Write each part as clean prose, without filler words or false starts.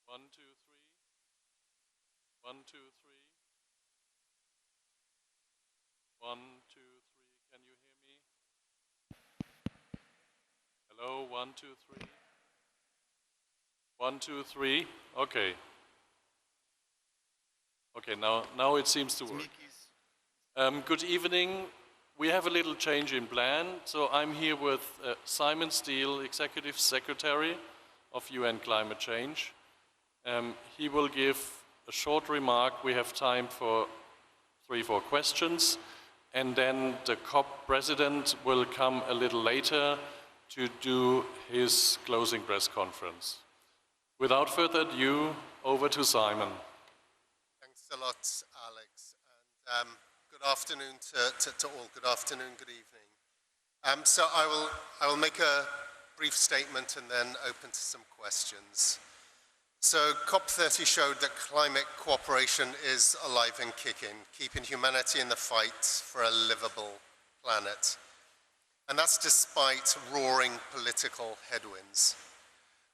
1, 2, 3. 1, 2, 3. 1, 2, 3. Can you hear me? Hello, 1, 2, 3. 1, 2, 3. Okay. Okay, now it seems to work. Good evening. We have a little change in plan. So I'm here with Simon Stiell, Executive Secretary of UN Climate Change. He will give a short remark. We have time for 3-4 questions. And then the COP president will come a little later to do his closing press conference. Without further ado, over to Simon. Thanks a lot, Alex. And good afternoon to all. Good afternoon, good evening. So I will make a brief statement and then open to some questions. So COP30 showed that climate cooperation is alive and kicking, keeping humanity in the fight for a livable planet. And that's despite roaring political headwinds.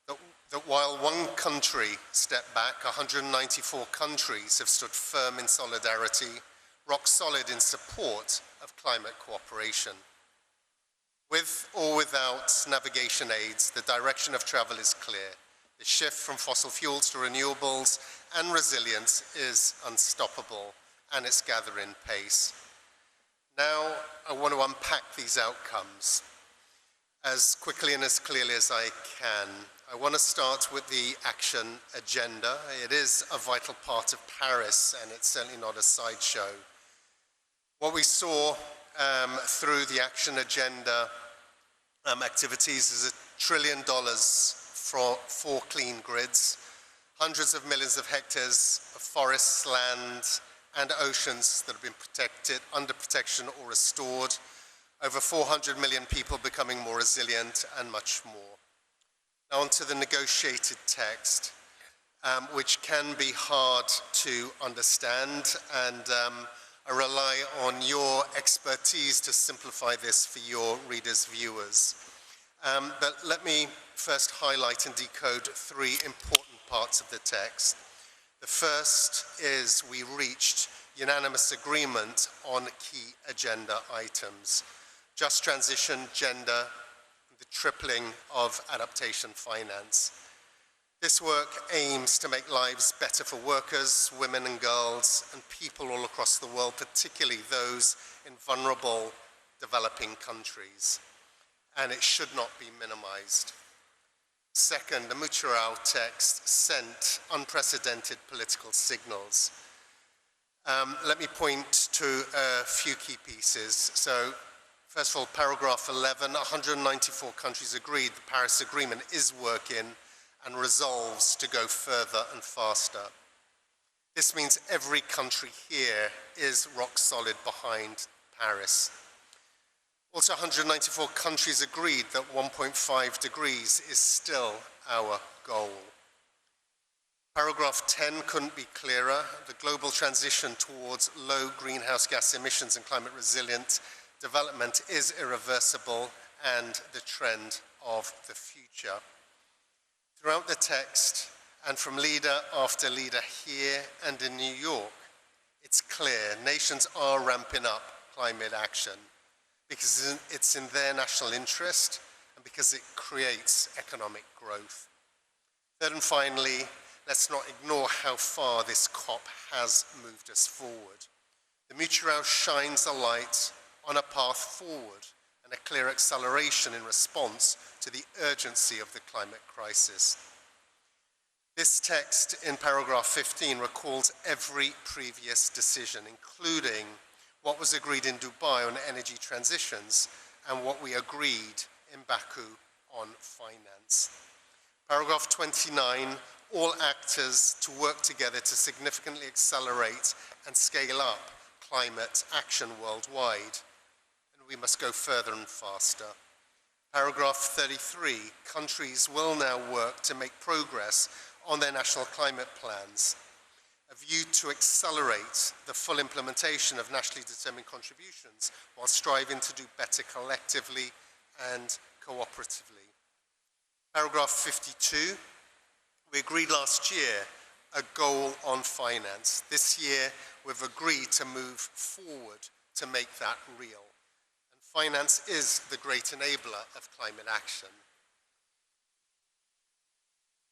That while one country stepped back, 194 countries have stood firm in solidarity, rock solid in support of climate cooperation. With or without navigation aids, the direction of travel is clear. The shift from fossil fuels to renewables and resilience is unstoppable, and it's gathering pace. Now, I want to unpack these outcomes as quickly and as clearly as I can. I want to start with the action agenda. It is a vital part of Paris, and it's certainly not a sideshow. What we saw through the action agenda activities is $1 trillion for clean grids, hundreds of millions of hectares of forests, land, and oceans that have been protected, under protection or restored, over 400 million people becoming more resilient, and much more. Now on to the negotiated text, which can be hard to understand, and I rely on your expertise to simplify this for your readers, viewers. But let me first highlight and decode 3 important parts of the text. The first is we reached unanimous agreement on key agenda items: just transition, gender, the tripling of adaptation finance. This work aims to make lives better for workers, women and girls, and people all across the world, particularly those in vulnerable developing countries. And it should not be minimized. Second, the Procedural text sent unprecedented political signals. Let me point to a few key pieces. So, first of all, paragraph 11, 194 countries agreed the Paris Agreement is working and resolves to go further and faster. This means every country here is rock solid behind Paris. Also, 194 countries agreed that 1.5 degrees is still our goal. Paragraph 10 couldn't be clearer. The global transition towards low greenhouse gas emissions and climate resilient development is irreversible and the trend of the future. Throughout the text, and from leader after leader here and in New York, it's clear nations are ramping up climate action because it's in their national interest and because it creates economic growth. Third and finally, let's not ignore how far this COP has moved us forward. The Procedural shines a light on a path forward and a clear acceleration in response to the urgency of the climate crisis. This text in paragraph 15 recalls every previous decision, including what was agreed in Dubai on energy transitions and what we agreed in Baku on finance. Paragraph 29, all actors to work together to significantly accelerate and scale up climate action worldwide. And we must go further and faster. Paragraph 33, countries will now work to make progress on their national climate plans, a view to accelerate the full implementation of nationally determined contributions while striving to do better collectively and cooperatively. Paragraph 52, We agreed last year a goal on finance. This year, we've agreed to move forward to make that real. And finance is the great enabler of climate action.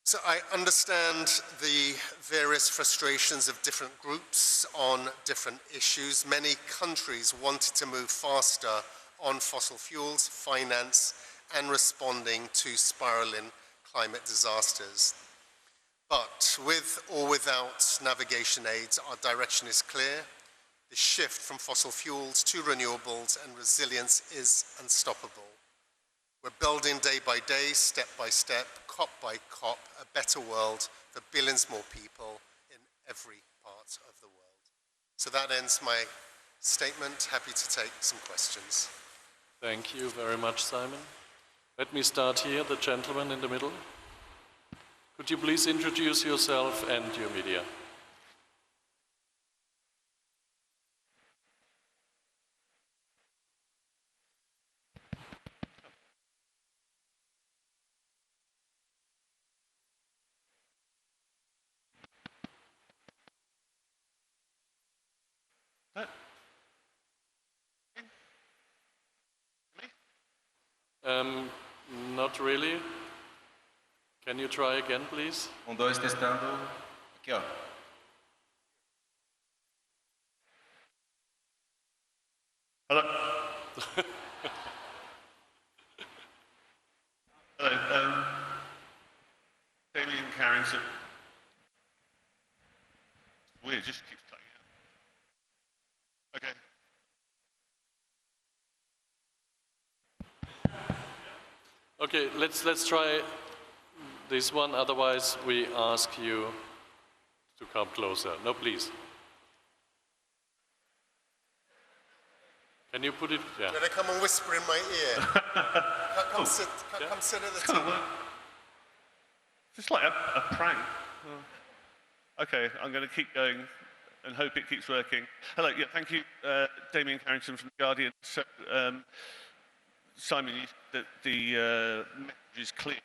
So I understand the various frustrations of different groups on different issues. Many countries wanted to move faster on fossil fuels, finance, and responding to spiraling climate disasters. But with or without navigation aids, our direction is clear. The shift from fossil fuels to renewables and resilience is unstoppable. We're building day by day, step by step, COP by COP, a better world for billions more people in every part of the world. So that ends my statement. Happy to take some questions. Thank you very much, Simon. Let me start here, the gentleman in the middle. Could you please introduce yourself and your media? Not really. Can you try again, please? 1, 2, testando. Aqui, ó. Hello. Hello. Damien Carrington. Weird, it just keeps cutting out. Okay. Okay, let's try this one, otherwise we ask you to come closer. No, please. Can you put it? Yeah. Did I come and whisper in my ear? Come sit at the table. It's like a prank. Oh. Okay, I'm going to keep going and hope it keeps working. Hello, yeah, thank you, Damien Carrington from The Guardian. So, Simon, that the message is clear,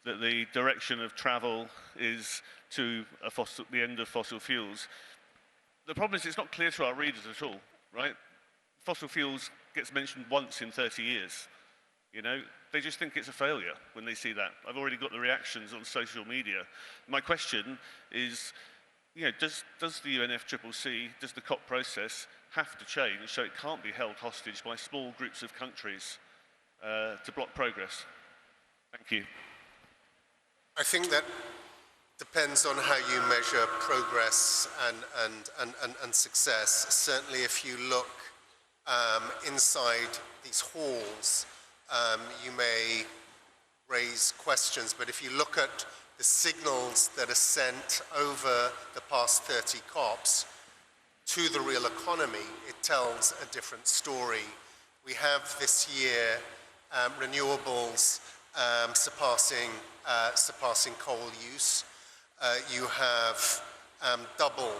that the direction of travel is to the end of fossil fuels. The problem is it's not clear to our readers at all, right? Fossil fuels gets mentioned once in 30 years. You know, they just think it's a failure when they see that. I've already got the reactions on social media. My question is, you know, does the UNFCCC, does the COP process have to change so it can't be held hostage by small groups of countries to block progress? Thank you. I think that depends on how you measure progress and success. Certainly if you look inside these halls, you may raise questions, but if you look at the signals that are sent over the past 30 COPs to the real economy, it tells a different story. We have this year renewables surpassing coal use. You have double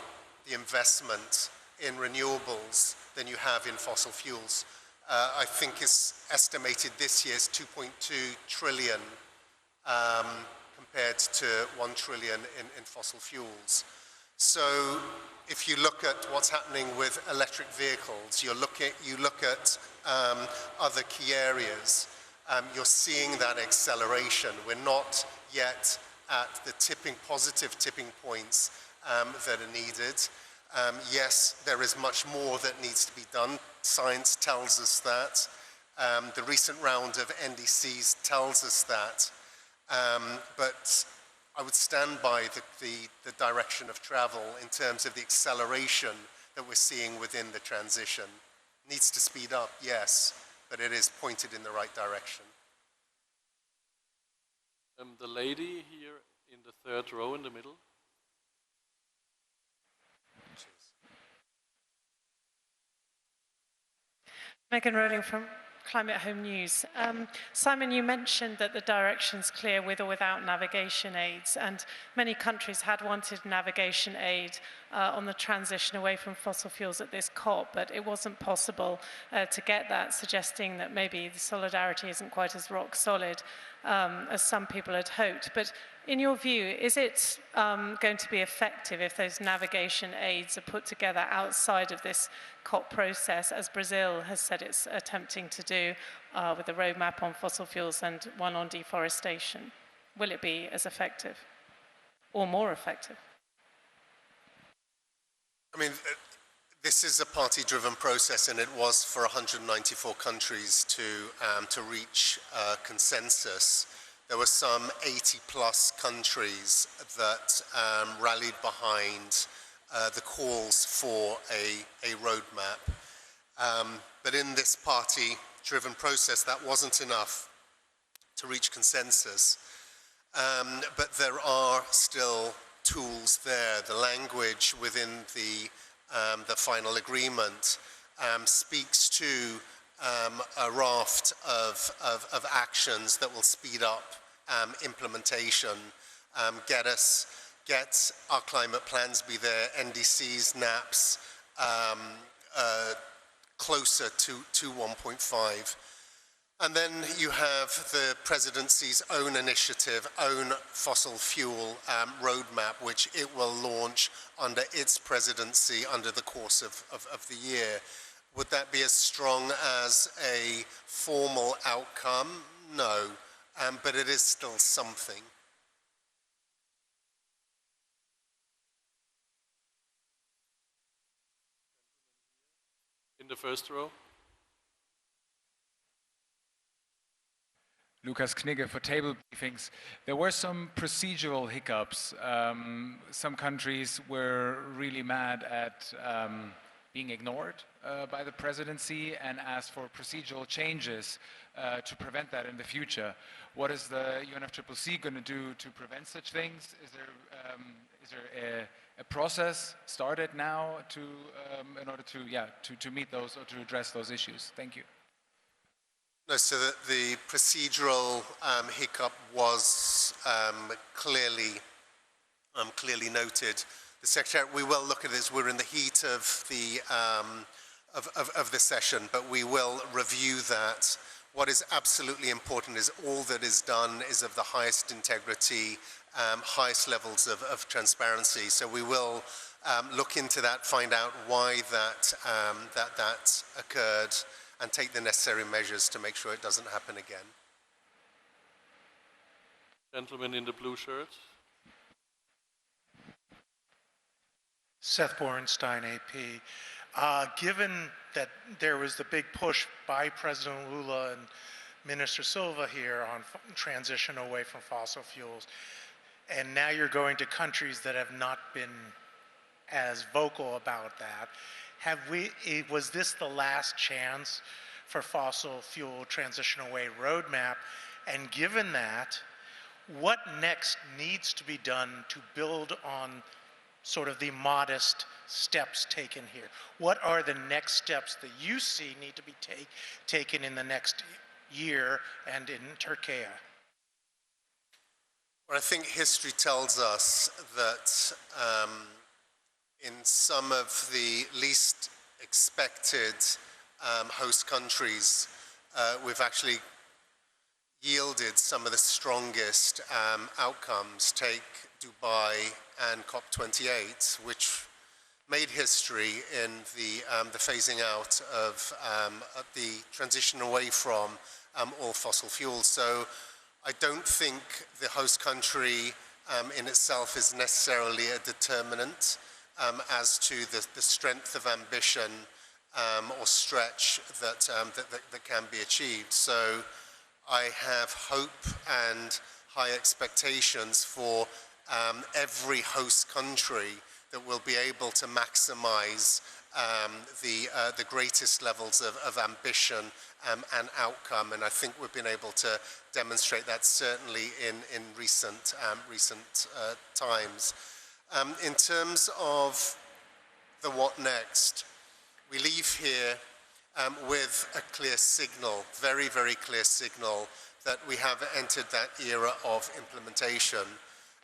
the investment in renewables than you have in fossil fuels. I think it's estimated this year is 2.2 trillion compared to 1 trillion in fossil fuels. So if you look at what's happening with electric vehicles, you look at other key areas, you're seeing that acceleration. We're not yet at the positive tipping points that are needed. Yes, there is much more that needs to be done. Science tells us that. The recent round of NDCs tells us that. But I would stand by the direction of travel in terms of the acceleration that we're seeing within the transition. Needs to speed up, yes, but it is pointed in the right direction. The lady here in the third row in the middle. Megan Rowling from Climate Home News. Simon, you mentioned that the direction's clear with or without navigation aids, and many countries had wanted navigation aid on the transition away from fossil fuels at this COP, but it wasn't possible to get that, suggesting that maybe the solidarity isn't quite as rock solid as some people had hoped. But in your view, is it going to be effective if those navigation aids are put together outside of this COP process, as Brazil has said it's attempting to do with the roadmap on fossil fuels and one on deforestation? Will it be as effective or more effective? I mean, this is a party-driven process, and it was for 194 countries to reach consensus. There were some 80-plus countries that rallied behind the calls for a roadmap. But in this party-driven process, that wasn't enough to reach consensus. But there are still tools there. The language within the final agreement speaks to a raft of actions that will speed up implementation, get our climate plans, be there NDCs, NAPs, closer to 1.5. And then you have the presidency's own initiative, own fossil fuel roadmap, which it will launch under its presidency under the course of the year. Would that be as strong as a formal outcome? No, but it is still something. In the first row. Lukas Knigge for Table Briefings. There were some procedural hiccups. Some countries were really mad at being ignored by the presidency and asked for procedural changes to prevent that in the future. What is the UNFCCC going to do to prevent such things? Is there a process started now to in order to meet those or to address those issues? Thank you. No, so the procedural hiccup was clearly noted. The Secretary, we will look at this. We're in the heat of the session, but we will review that. What is absolutely important is all that is done is of the highest integrity, highest levels of transparency. So we will look into that, find out why that occurred, and take the necessary measures to make sure it doesn't happen again. Gentleman in the blue shirt. Seth Borenstein, AP. Given that there was the big push by President Lula and Minister Silva here on transition away from fossil fuels, and now you're going to countries that have not been as vocal about that, was this the last chance for fossil fuel transition away roadmap? And given that, what next needs to be done to build on sort of the modest steps taken here? What are the next steps that you see need to be taken in the next year and in Turkey? Well, I think history tells us that in some of the least expected host countries, we've actually yielded some of the strongest outcomes. Take Dubai and COP28, which made history in the phasing out of the transition away from all fossil fuels. So I don't think the host country in itself is necessarily a determinant as to the strength of ambition or stretch that can be achieved. So I have hope and high expectations for every host country that will be able to maximize the greatest levels of ambition and outcome. And I think we've been able to demonstrate that certainly in recent times. In terms of the what next, we leave here with a clear signal, very, very clear signal, that we have entered that era of implementation.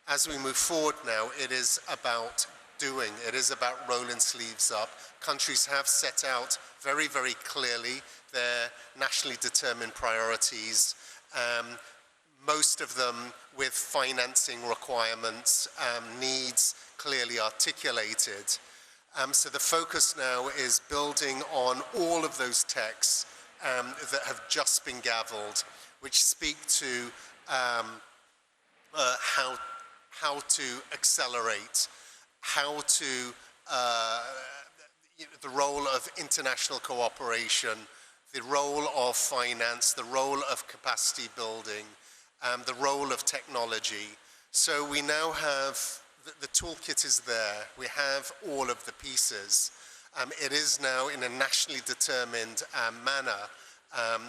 As we move forward now, it is about doing. It is about rolling sleeves up. Countries have set out very, very clearly their nationally determined priorities. most of them with financing requirements, needs clearly articulated. So the focus now is building on all of those texts that have just been gavelled, which speak to how to accelerate, how to the role of international cooperation, the role of finance, the role of capacity building, the role of technology. So we now have, the toolkit is there, we have all of the pieces. It is now in a nationally determined manner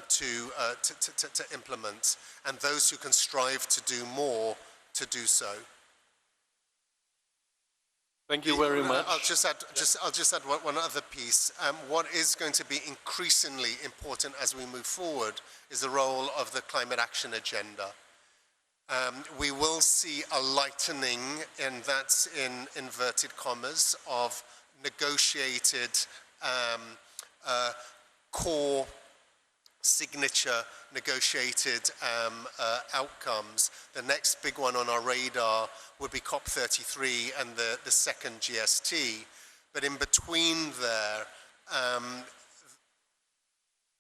to implement, and those who can strive to do more, to do so. Thank you very much. I'll just add one other piece. What is going to be increasingly important as we move forward is the role of the climate action agenda. We will see a lightening, and that's in inverted commas, of negotiated core signature negotiated outcomes. The next big one on our radar would be COP30 and the second GST. But in between there,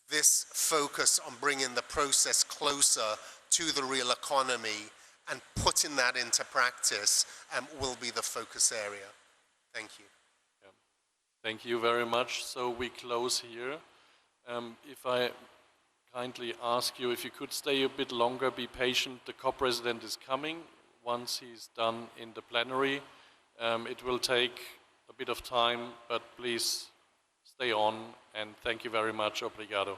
this focus on bringing the process closer to the real economy and putting that into practice will be the focus area. Thank you. Yeah. Thank you very much. So we close here. If I kindly ask you if you could stay a bit longer, be patient. The COP president is coming. Once he's done in the plenary, it will take a bit of time, but please stay on, and thank you very much. Obrigado.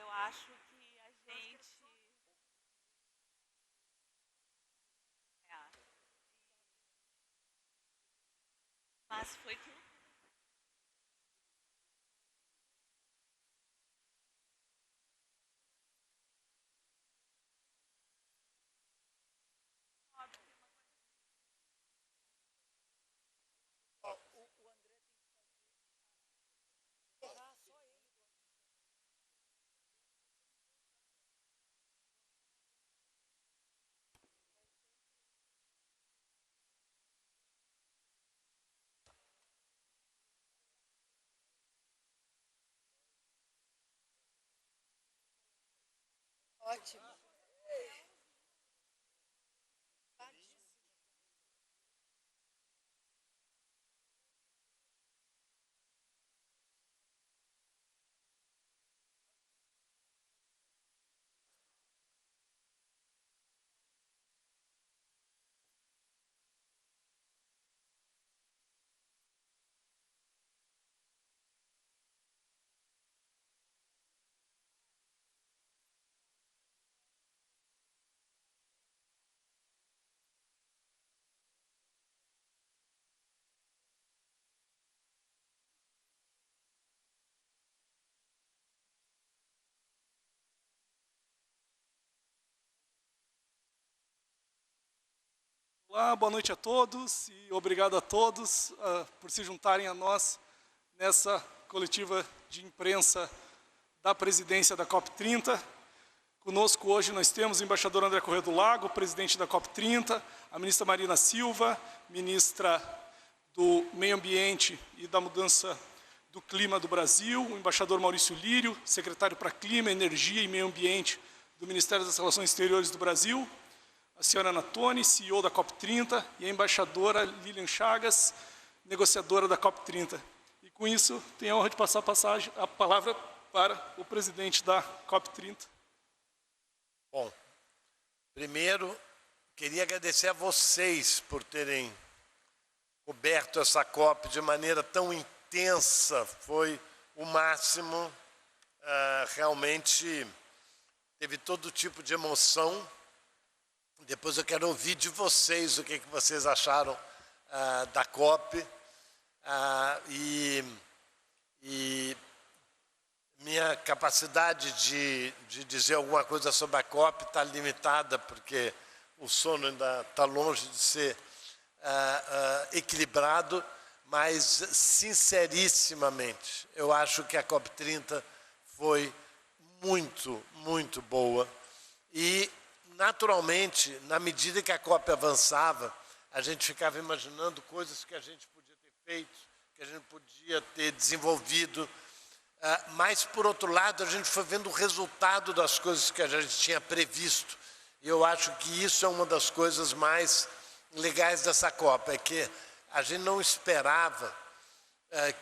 Eu acho que a gente... Mas foi que... Ótimo. Olá, boa noite a todos e obrigado a todos por se juntarem a nós nessa coletiva de imprensa da presidência da COP30. Conosco hoje nós temos o embaixador André Corrêa do Lago, presidente da COP30, a ministra Marina Silva, ministra do Meio Ambiente e da Mudança do Clima do Brasil, o embaixador Maurício Lírio, secretário para Clima, Energia e Meio Ambiente do Ministério das Relações Exteriores do Brasil, a senhora Ana Toni, CEO da COP30, e a embaixadora Lilian Chagas, negociadora da COP30. E com isso, tenho a honra de passar a palavra para o presidente da COP30. Bom, primeiro, queria agradecer a vocês por terem coberto essa COP de maneira tão intensa, foi o máximo, realmente teve todo tipo de emoção. Depois eu quero ouvir de vocês o que vocês acharam da COP. E minha capacidade de dizer alguma coisa sobre a COP está limitada, porque o sono ainda está longe de ser equilibrado, mas, sincerissimamente, eu acho que a COP30 foi muito, muito boa. E, naturalmente, na medida que a COP avançava, a gente ficava imaginando coisas que a gente podia ter feito, que a gente podia ter desenvolvido, mas, por outro lado, a gente foi vendo o resultado das coisas que a gente tinha previsto. E eu acho que isso é uma das coisas mais legais dessa COP, é que a gente não esperava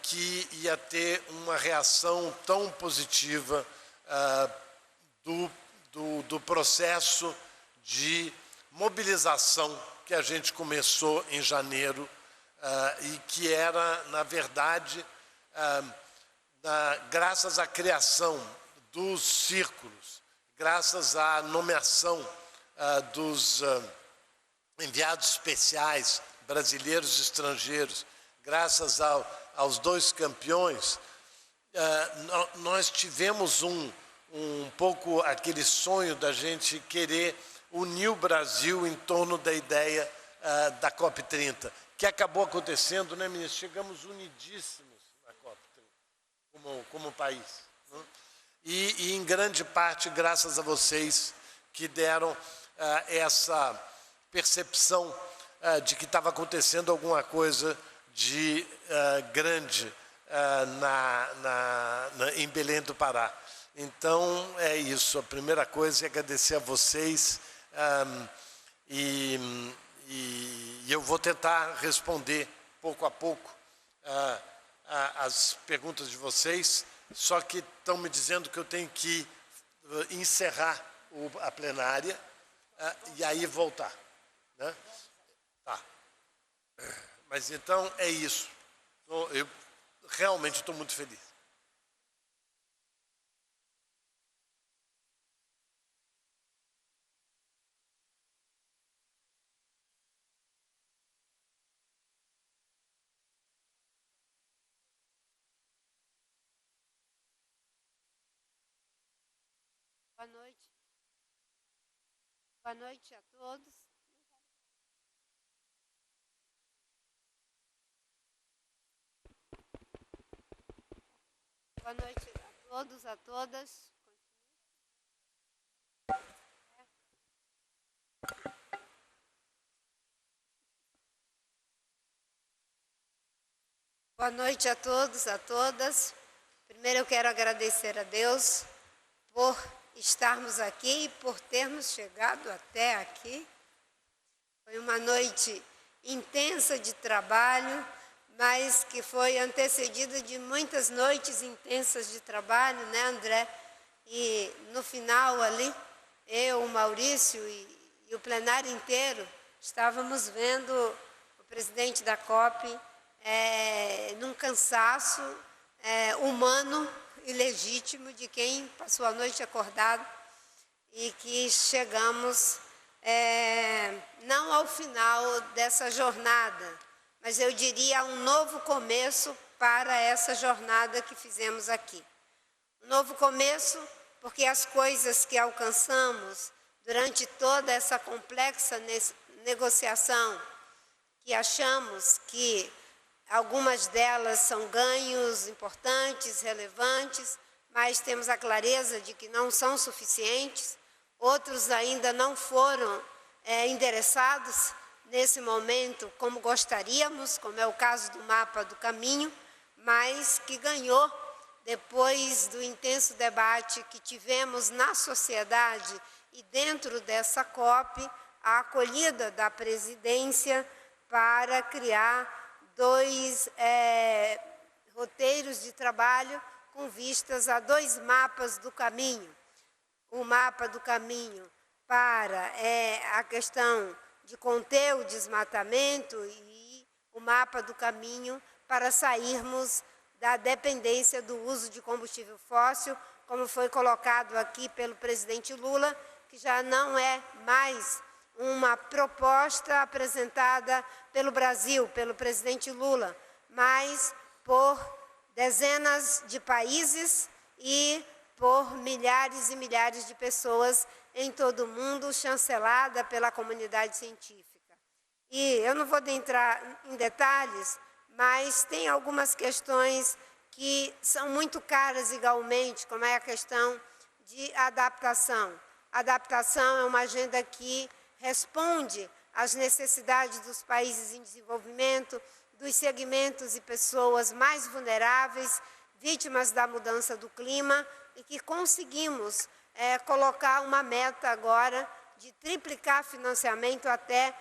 que ia ter uma reação tão positiva do processo de mobilização que a gente começou em janeiro e que era, na verdade, graças à criação dos círculos, graças à nomeação dos enviados especiais brasileiros e estrangeiros, graças aos 2 campeões, nós tivemos um pouco aquele sonho da gente querer unir o Brasil em torno da ideia da COP30, que acabou acontecendo, né, ministro? Chegamos unidíssimos na COP30, como país. Né? E em grande parte graças a vocês que deram essa percepção de que estava acontecendo alguma coisa de grande em Belém do Pará. Então, é isso. A primeira coisa é agradecer a vocês e eu vou tentar responder pouco a pouco as perguntas de vocês, só que estão me dizendo que eu tenho que encerrar a plenária e aí voltar. Né? Tá. Mas então é isso. Eu realmente estou muito feliz. Boa noite. Boa noite a todos. Boa noite a todos, a todas. Boa noite a todos, a todas. Primeiro eu quero agradecer a Deus por estarmos aqui e por termos chegado até aqui. Foi uma noite intensa de trabalho, mas que foi antecedida de muitas noites intensas de trabalho, né, André? E no final ali, eu, o Maurício e o plenário inteiro estávamos vendo o presidente da COP num cansaço humano e legítimo de quem passou a noite acordado e que chegamos não ao final dessa jornada, mas eu diria um novo começo para essa jornada que fizemos aqui. Um novo começo porque as coisas que alcançamos durante toda essa complexa negociação, que achamos que algumas delas são ganhos importantes, relevantes, mas temos a clareza de que não são suficientes. Outros ainda não foram endereçados nesse momento como gostaríamos, como é o caso do mapa do caminho, mas que ganhou depois do intenso debate que tivemos na sociedade e dentro dessa COP, a acolhida da presidência para criar 2 roteiros de trabalho com vistas a 2 mapas do caminho. O mapa do caminho para a questão de conter o desmatamento e o mapa do caminho para sairmos da dependência do uso de combustível fóssil, como foi colocado aqui pelo presidente Lula, que já não é mais uma proposta apresentada pelo Brasil, pelo presidente Lula, mas por dezenas de países e por milhares e milhares de pessoas em todo o mundo, chancelada pela comunidade científica. E eu não vou entrar em detalhes, mas tem algumas questões que são muito caras igualmente, como é a questão de adaptação. Adaptação é uma agenda que responde às necessidades dos países em desenvolvimento, dos segmentos e pessoas mais vulneráveis, vítimas da mudança do clima, e que conseguimos colocar uma meta agora de triplicar financiamento até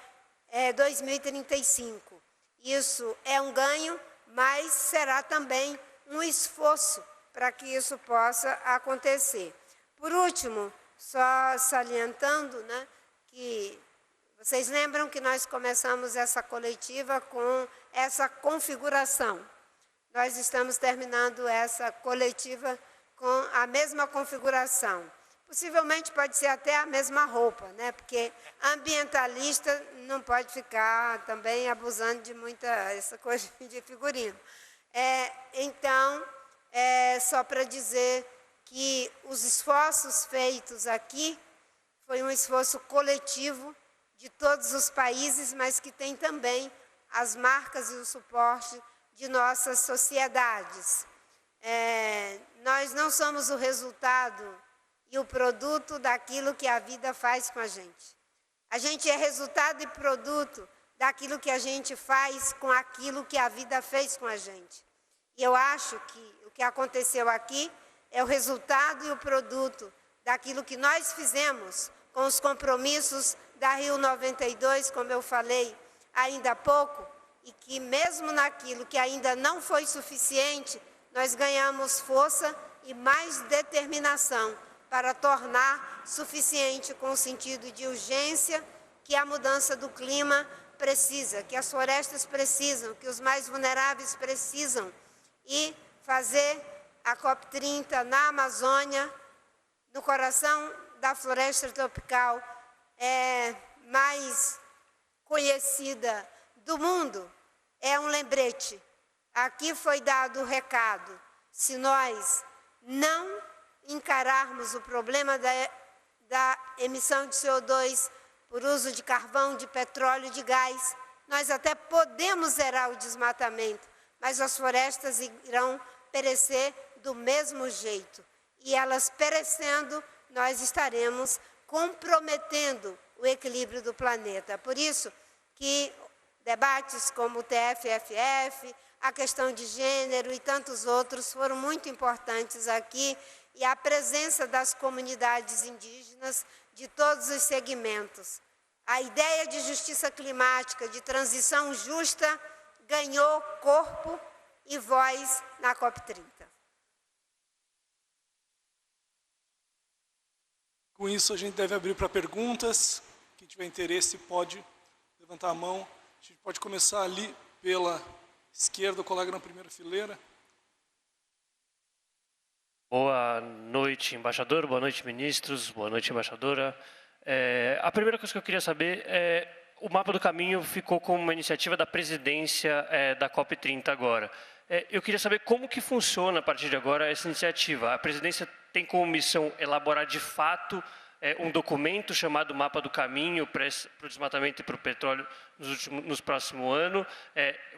2035. Isso é um ganho, mas será também um esforço para que isso possa acontecer. Por último, só salientando, né, que vocês lembram que nós começamos essa coletiva com essa configuração. Nós estamos terminando essa coletiva com a mesma configuração. Possivelmente pode ser até a mesma roupa, né? Porque ambientalista não pode ficar também abusando de muita essa coisa de figurino. Então, só para dizer que os esforços feitos aqui foi um esforço coletivo de todos os países, mas que tem também as marcas e o suporte de nossas sociedades. Nós não somos o resultado e o produto daquilo que a vida faz com a gente. A gente é resultado e produto daquilo que a gente faz com aquilo que a vida fez com a gente. E eu acho que o que aconteceu aqui é o resultado e o produto daquilo que nós fizemos com os compromissos da Rio 92, como eu falei ainda há pouco, e que mesmo naquilo que ainda não foi suficiente, nós ganhamos força e mais determinação para tornar suficiente com o sentido de urgência que a mudança do clima precisa, que as florestas precisam, que os mais vulneráveis precisam, e fazer a COP30 na Amazônia, no coração da floresta tropical mais conhecida do mundo, é um lembrete. Aqui foi dado o recado. Se nós não encararmos o problema da emissão de CO2 por uso de carvão, de petróleo e de gás, nós até podemos zerar o desmatamento, mas as florestas irão perecer do mesmo jeito. E elas perecendo, nós estaremos comprometendo o equilíbrio do planeta. Por isso que debates como o TFFF, a questão de gênero e tantos outros foram muito importantes aqui, e a presença das comunidades indígenas de todos os segmentos. A ideia de justiça climática, de transição justa, ganhou corpo e voz na COP30. Com isso, a gente deve abrir para perguntas. Quem tiver interesse pode levantar a mão. A gente pode começar ali pela esquerda, o colega na primeira fileira. Boa noite, embaixador. Boa noite, ministros. Boa noite, embaixadora. A primeira coisa que eu queria saber é: o mapa do caminho ficou como uma iniciativa da presidência da COP30 agora. Eu queria saber como que funciona a partir de agora essa iniciativa. A presidência tem como missão elaborar de fato um documento chamado Mapa do Caminho para o desmatamento e para o petróleo nos próximos anos.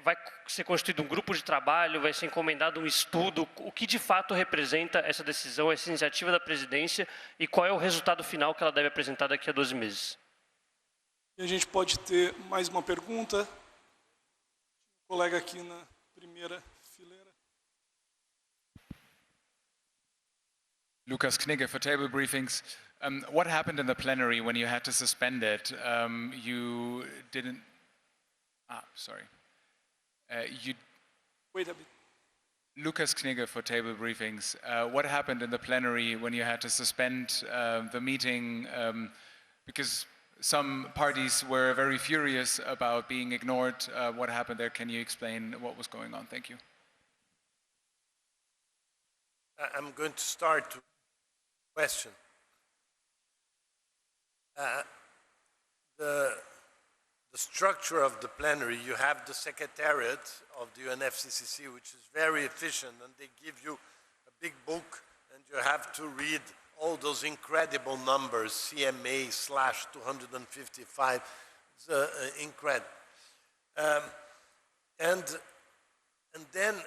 Vai ser constituído um grupo de trabalho, vai ser encomendado um estudo. O que de fato representa essa decisão, essa iniciativa da presidência, e qual é o resultado final que ela deve apresentar daqui a 12 meses? E a gente pode ter mais uma pergunta. O colega aqui na primeira fileira. Lucas Knigge for Table Briefings. What happened in the plenary when you had to suspend it? You didn't... sorry. Wait a bit. Lucas Knigge for Table Briefings. What happened in the plenary when you had to suspend the meeting because some parties were very furious about being ignored? What happened there? Can you explain what was going on? Thank you. I'm going to start with a question. The structure of the plenary, you have the secretariat of the UNFCCC, which is very efficient, and they give you a big book, and you have to read all those incredible numbers, CMA/255, it's incredible. And then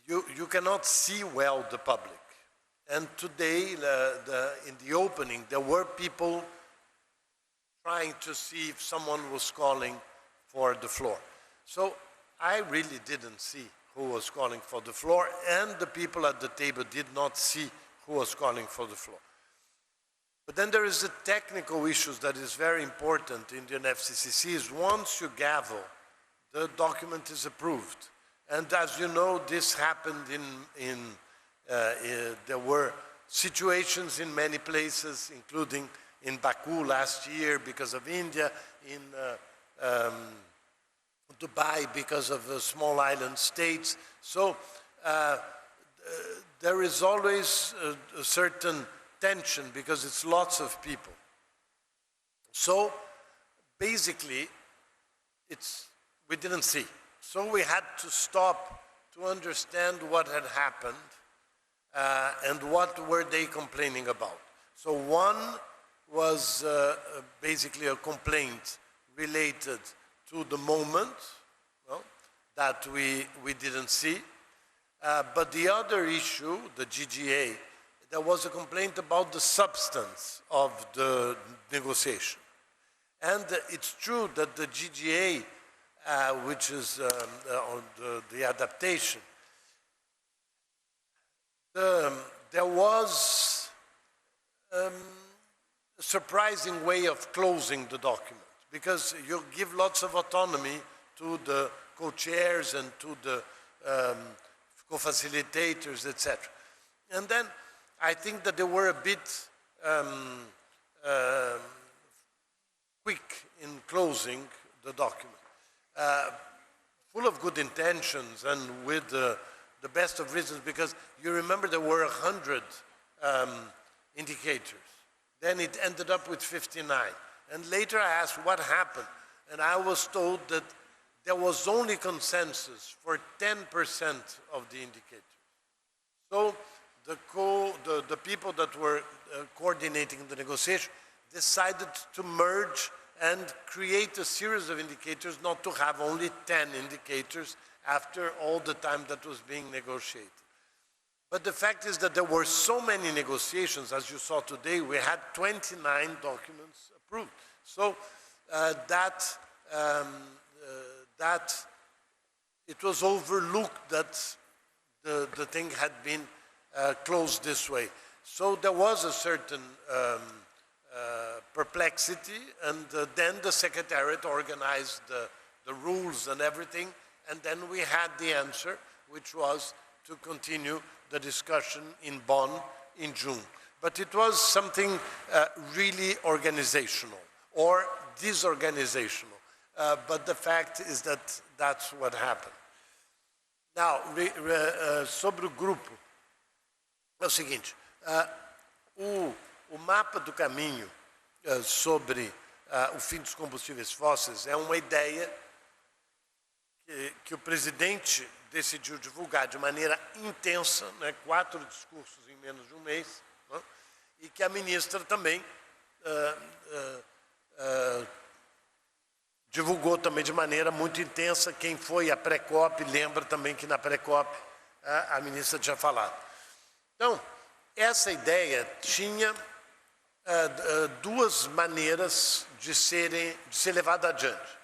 you cannot see well the public. And today, in the opening, there were people trying to see if someone was calling for the floor. So I really didn't see who was calling for the floor, and the people at the table did not see who was calling for the floor. But then there is the technical issues that is very important in the UNFCCC is once you gavel, the document is approved. And as you know, this happened there were situations in many places, including in Baku last year because of India, in Dubai because of the small island states. So there is always a certain tension because it's lots of people. So basically, we didn't see. So we had to stop to understand what had happened and what were they complaining about. So one was basically a complaint related to the moment that we didn't see. But the other issue, the GGA, there was a complaint about the substance of the negotiation. And it's true that the GGA, which is the adaptation, there was a surprising way of closing the document because you give lots of autonomy to the co-chairs and to the co-facilitators, etc. And then I think that they were a bit quick in closing the document. Full of good intentions and with the best of reasons, because you remember there were 100 indicators. Then it ended up with 59. And later I asked what happened, and I was told that there was only consensus for 10% of the indicators. So the people that were coordinating the negotiation decided to merge and create a series of indicators, not to have only 10 indicators after all the time that was being negotiated. But the fact is that there were so many negotiations, as you saw today, we had 29 documents approved. So that it was overlooked that the thing had been closed this way. So there was a certain perplexity, and then the Secretariat organized the rules and everything, and then we had the answer, which was to continue the discussion in Bonn in June. But it was something really organizational or disorganizational. But the fact is that that's what happened. Now, sobre o grupo, é o seguinte, o mapa do caminho sobre o fim dos combustíveis fósseis é uma ideia que o presidente decidiu divulgar de maneira intensa, né, 4 discursos em menos de um mês, né, e que a ministra também divulgou também de maneira muito intensa. Quem foi à pré-COP lembra também que na pré-COP a ministra tinha falado. Então, essa ideia tinha duas maneiras de ser levada adiante.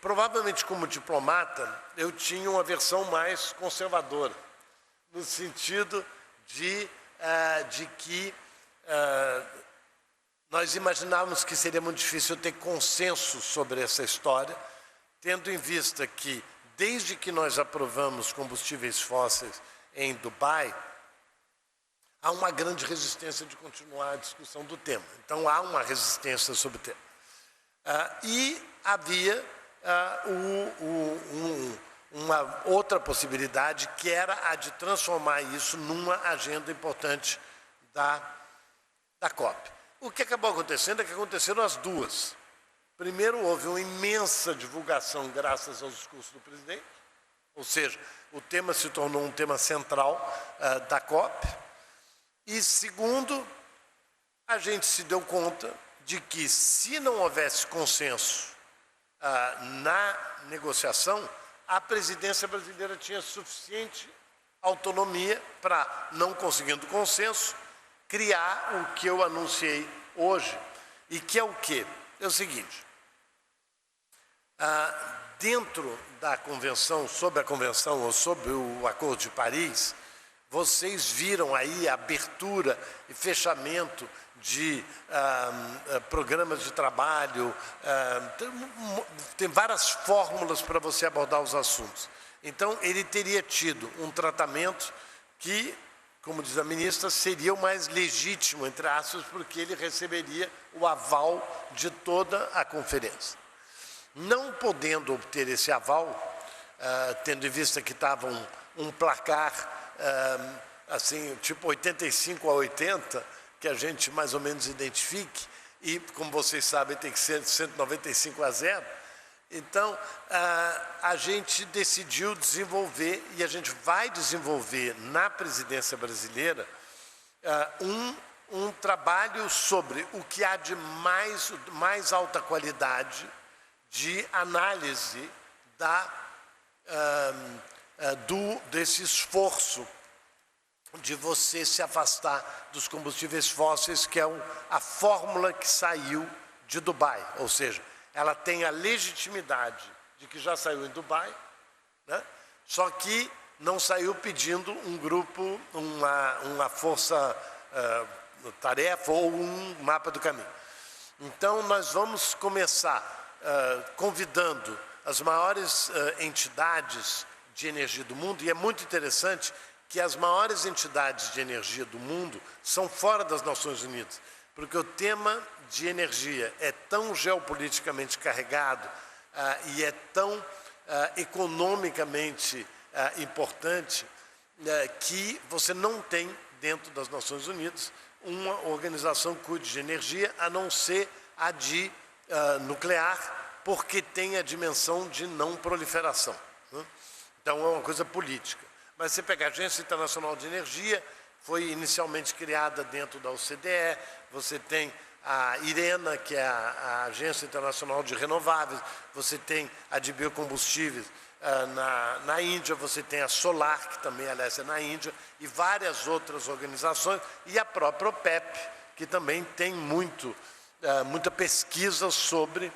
Provavelmente, como diplomata, eu tinha uma versão mais conservadora, no sentido de que nós imaginávamos que seria muito difícil ter consenso sobre essa história, tendo em vista que, desde que nós aprovamos combustíveis fósseis em Dubai, há uma grande resistência de continuar a discussão do tema. Então, há uma resistência sobre o tema. E havia uma outra possibilidade, que era a de transformar isso numa agenda importante da COP. O que acabou acontecendo é que aconteceram as duas. Primeiro, houve uma imensa divulgação graças aos discursos do presidente, ou seja, o tema se tornou um tema central da COP. E segundo, a gente se deu conta de que, se não houvesse consenso na negociação, a presidência brasileira tinha suficiente autonomia para, não conseguindo consenso, criar o que eu anunciei hoje. E que é o quê? É o seguinte, dentro da convenção, sobre a convenção ou sobre o Acordo de Paris, Vocês viram aí a abertura e fechamento de programas de trabalho, tem várias fórmulas para você abordar os assuntos. Então, ele teria tido um tratamento que, como diz a ministra, seria o mais legítimo, entre aspas, porque ele receberia o aval de toda a conferência. Não podendo obter esse aval, tendo em vista que estava um placar, assim, tipo 85 a 80, que a gente mais ou menos identifique, e, como vocês sabem, tem que ser 195 a 0, então, a gente decidiu desenvolver, e a gente vai desenvolver na presidência brasileira, um trabalho sobre o que há de mais alta qualidade de análise desse esforço de você se afastar dos combustíveis fósseis, que é a fórmula que saiu de Dubai, ou seja, ela tem a legitimidade de que já saiu em Dubai, né? Só que não saiu pedindo um grupo, uma força-tarefa ou um mapa do caminho. Então, nós vamos começar convidando as maiores entidades de energia do mundo, e é muito interessante que as maiores entidades de energia do mundo são fora das Nações Unidas, porque o tema de energia é tão geopoliticamente carregado e é tão economicamente importante que você não tem, dentro das Nações Unidas, uma organização que cuide de energia, a não ser a de nuclear, porque tem a dimensão de não proliferação, né? Então, é uma coisa política. Mas você pega a Agência Internacional de Energia, foi inicialmente criada dentro da OCDE, você tem a IRENA, que é a Agência Internacional de Renováveis, você tem a de biocombustíveis na Índia, você tem a Solar, que também, aliás, é na Índia, e várias outras organizações, e a própria OPEP, que também tem muita pesquisa sobre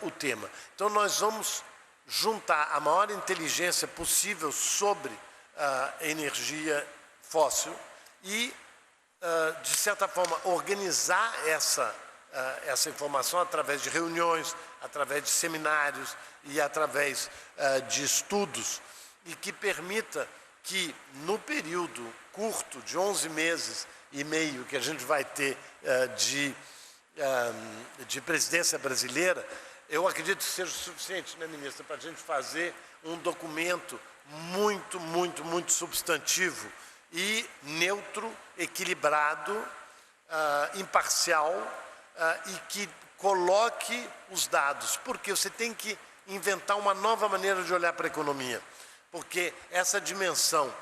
o tema. Então, nós vamos juntar a maior inteligência possível sobre energia fóssil e, de certa forma, organizar essa informação através de reuniões, através de seminários e através de estudos, e que permita que, no período curto de 11 meses e meio que a gente vai ter de presidência brasileira, eu acredito que seja suficiente, né, ministra, para a gente fazer um documento muito substantivo e neutro, equilibrado, imparcial, e que coloque os dados, porque você tem que inventar uma nova maneira de olhar para a economia, porque essa dimensão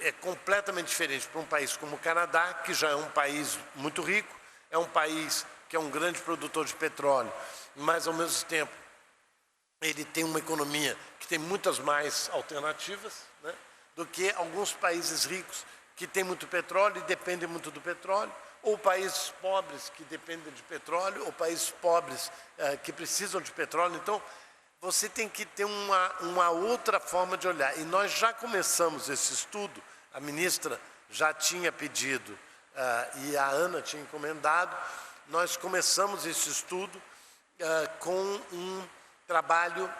é completamente diferente para um país como o Canadá, que já é um país muito rico, é um país que é um grande produtor de petróleo, mas, ao mesmo tempo, ele tem uma economia que tem muitas mais alternativas, né, do que alguns países ricos que têm muito petróleo e dependem muito do petróleo, ou países pobres que dependem de petróleo, ou países pobres que precisam de petróleo. Então, você tem que ter uma outra forma de olhar. E nós já começamos esse estudo, a ministra já tinha pedido e a Ana tinha encomendado, nós começamos esse estudo com um trabalho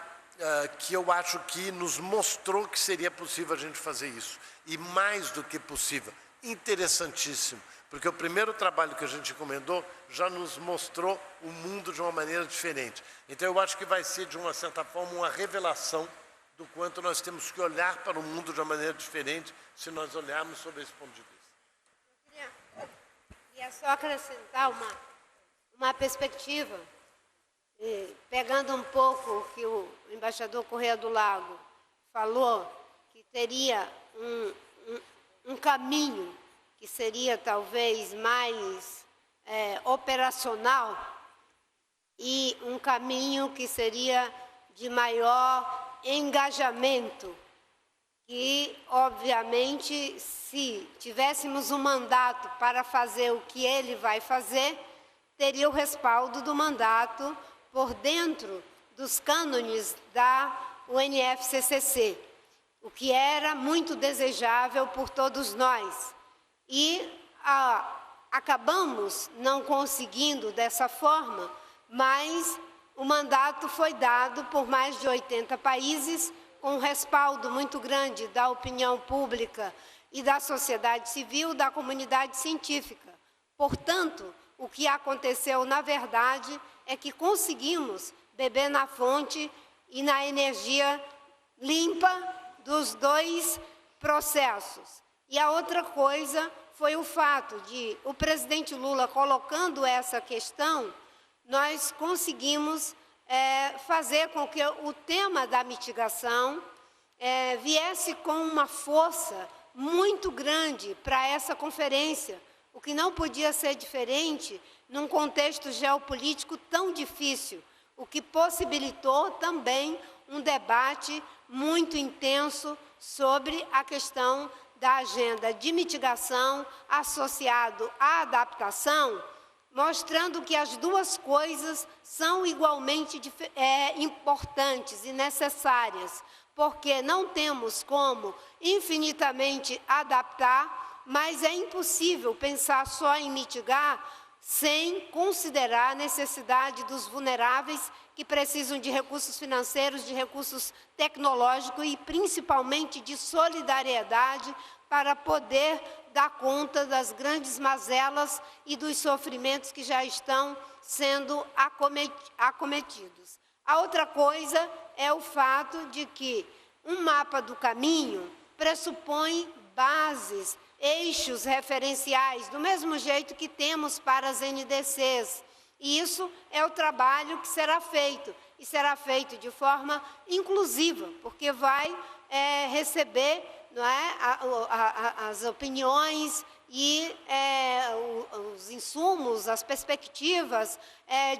que eu acho que nos mostrou que seria possível a gente fazer isso. E mais do que possível, interessantíssimo, porque o primeiro trabalho que a gente encomendou já nos mostrou o mundo de uma maneira diferente. Então, eu acho que vai ser, de uma certa forma, uma revelação do quanto nós temos que olhar para o mundo de uma maneira diferente se nós olharmos sob esse ponto de vista. Eu queria só acrescentar uma perspectiva, pegando um pouco o que o embaixador Corrêa do Lago falou, que teria um caminho que seria talvez mais operacional e um caminho que seria de maior engajamento, que, obviamente, se tivéssemos um mandato para fazer o que ele vai fazer, teria o respaldo do mandato por dentro dos cânones da UNFCCC. o que era muito desejável por todos nós. E acabamos não conseguindo dessa forma, mas o mandato foi dado por mais de 80 países, com um respaldo muito grande da opinião pública e da sociedade civil, da comunidade científica. Portanto, o que aconteceu, na verdade, é que conseguimos beber na fonte e na energia limpa dos dois processos. E a outra coisa foi o fato de o presidente Lula colocando essa questão, nós conseguimos fazer com que o tema da mitigação viesse com uma força muito grande para essa conferência, o que não podia ser diferente num contexto geopolítico tão difícil, o que possibilitou também um debate muito intenso sobre a questão da agenda de mitigação associado à adaptação, mostrando que as duas coisas são igualmente importantes e necessárias, porque não temos como infinitamente adaptar, mas é impossível pensar só em mitigar sem considerar a necessidade dos vulneráveis que precisam de recursos financeiros, de recursos tecnológicos e principalmente de solidariedade para poder dar conta das grandes mazelas e dos sofrimentos que já estão sendo acometidos. A outra coisa é o fato de que um mapa do caminho pressupõe bases, eixos referenciais, do mesmo jeito que temos para as NDCs. E isso é o trabalho que será feito, e será feito de forma inclusiva, porque vai receber, não é, as opiniões e os insumos, as perspectivas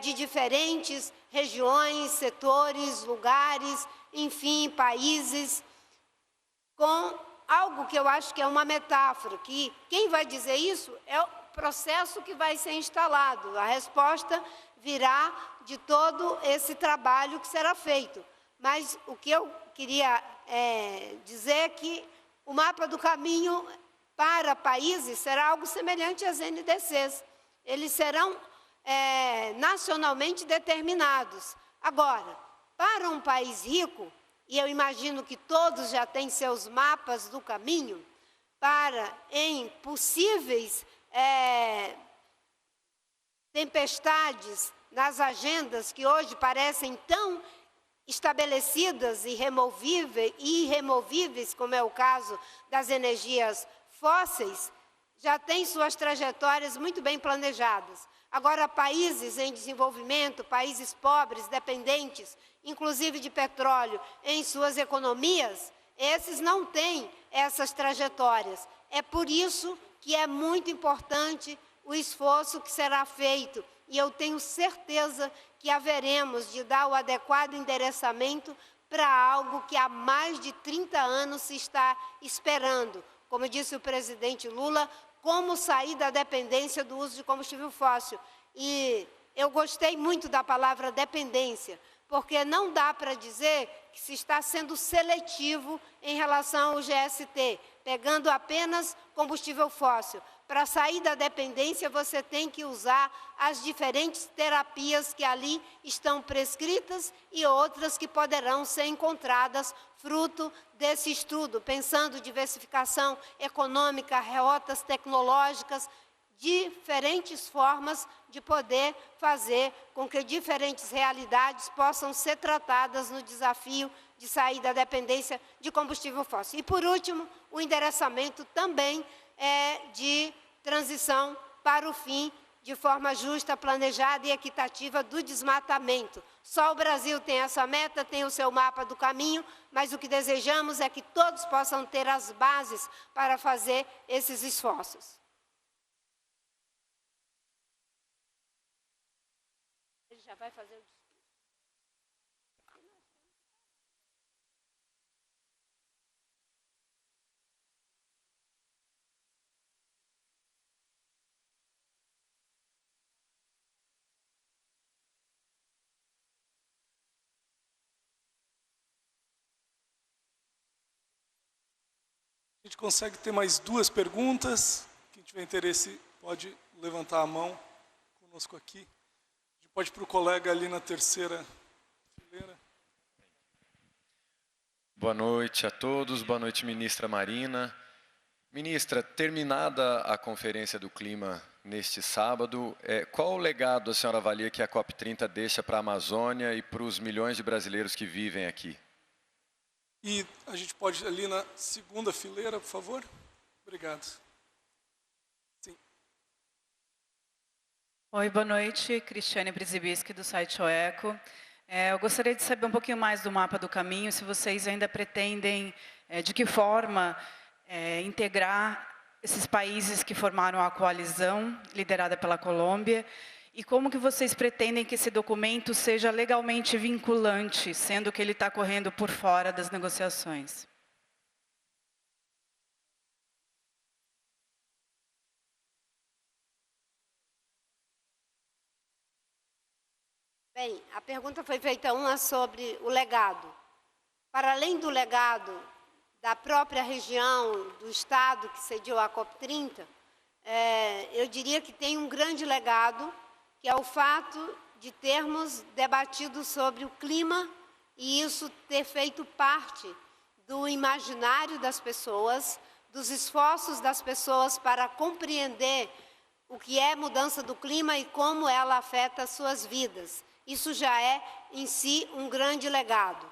de diferentes regiões, setores, lugares, enfim, países, com algo que eu acho que é uma metáfora, que quem vai dizer isso é o processo que vai ser instalado. A resposta virá de todo esse trabalho que será feito. Mas o que eu queria dizer é que o mapa do caminho para países será algo semelhante às NDCs. Eles serão nacionalmente determinados. Agora, para um país rico, e eu imagino que todos já têm seus mapas do caminho, para em possíveis tempestades nas agendas que hoje parecem tão estabelecidas e irremovíveis, como é o caso das energias fósseis, já têm suas trajetórias muito bem planejadas. Agora, países em desenvolvimento, países pobres, dependentes, inclusive de petróleo, em suas economias, esses não têm essas trajetórias. É por isso que é muito importante o esforço que será feito, e eu tenho certeza que haveremos de dar o adequado endereçamento para algo que há mais de 30 anos se está esperando. Como disse o presidente Lula, como sair da dependência do uso de combustível fóssil. E eu gostei muito da palavra dependência, porque não dá para dizer que se está sendo seletivo em relação ao GST, pegando apenas combustível fóssil. Para sair da dependência, você tem que usar as diferentes terapias que ali estão prescritas e outras que poderão ser encontradas fruto desse estudo, pensando diversificação econômica, rotas tecnológicas, diferentes formas de poder fazer com que diferentes realidades possam ser tratadas no desafio de sair da dependência de combustível fóssil. E, por último, o endereçamento também de transição para o fim, de forma justa, planejada e equitativa do desmatamento. Só o Brasil tem essa meta, tem o seu mapa do caminho, mas o que desejamos é que todos possam ter as bases para fazer esses esforços. Ele já vai fazer o discurso. consegue ter mais 2 perguntas. Quem tiver interesse pode levantar a mão conosco aqui. A gente pode ir para o colega ali na terceira fileira. Boa noite a todos, boa noite, ministra Marina. Ministra, terminada a Conferência do Clima neste sábado, qual o legado a senhora avalia que a COP30 deixa para a Amazônia e para os milhões de brasileiros que vivem aqui? E a gente pode ir ali na segunda fileira, por favor? Obrigado. Sim. Oi, boa noite. Cristiane Brzezinski, do site OECO. Eu gostaria de saber um pouquinho mais do mapa do caminho, se vocês ainda pretendem, de que forma, integrar esses países que formaram a coalizão, liderada pela Colômbia, e como que vocês pretendem que esse documento seja legalmente vinculante, sendo que ele está correndo por fora das negociações? Bem, a pergunta foi feita uma sobre o legado. Para além do legado da própria região, do Estado que sediou a COP30, eu diria que tem um grande legado, que é o fato de termos debatido sobre o clima e isso ter feito parte do imaginário das pessoas, dos esforços das pessoas para compreender o que é mudança do clima e como ela afeta as suas vidas. Isso já é, em si, um grande legado.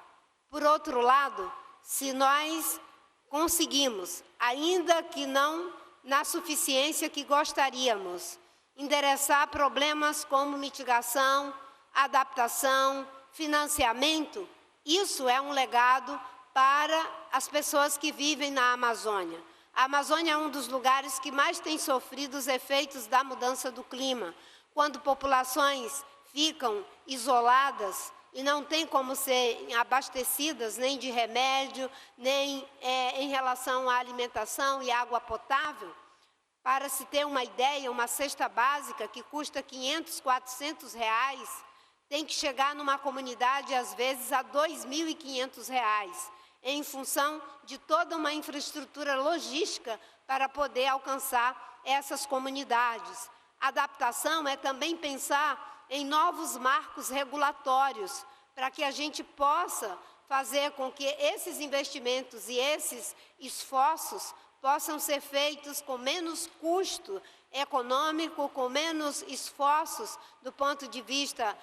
Por outro lado, se nós conseguimos, ainda que não na suficiência que gostaríamos, endereçar problemas como mitigação, adaptação, financiamento, isso é um legado para as pessoas que vivem na Amazônia. A Amazônia é um dos lugares que mais tem sofrido os efeitos da mudança do clima, quando populações ficam isoladas e não têm como ser abastecidas nem de remédio, nem em relação à alimentação e água potável. Para se ter uma ideia, uma cesta básica que custa R$500, R$400, tem que chegar numa comunidade, às vezes, a R$2.500, em função de toda uma infraestrutura logística para poder alcançar essas comunidades. Adaptação é também pensar em novos marcos regulatórios, para que a gente possa fazer com que esses investimentos e esses esforços possam ser feitos com menos custo econômico, com menos esforços do ponto de vista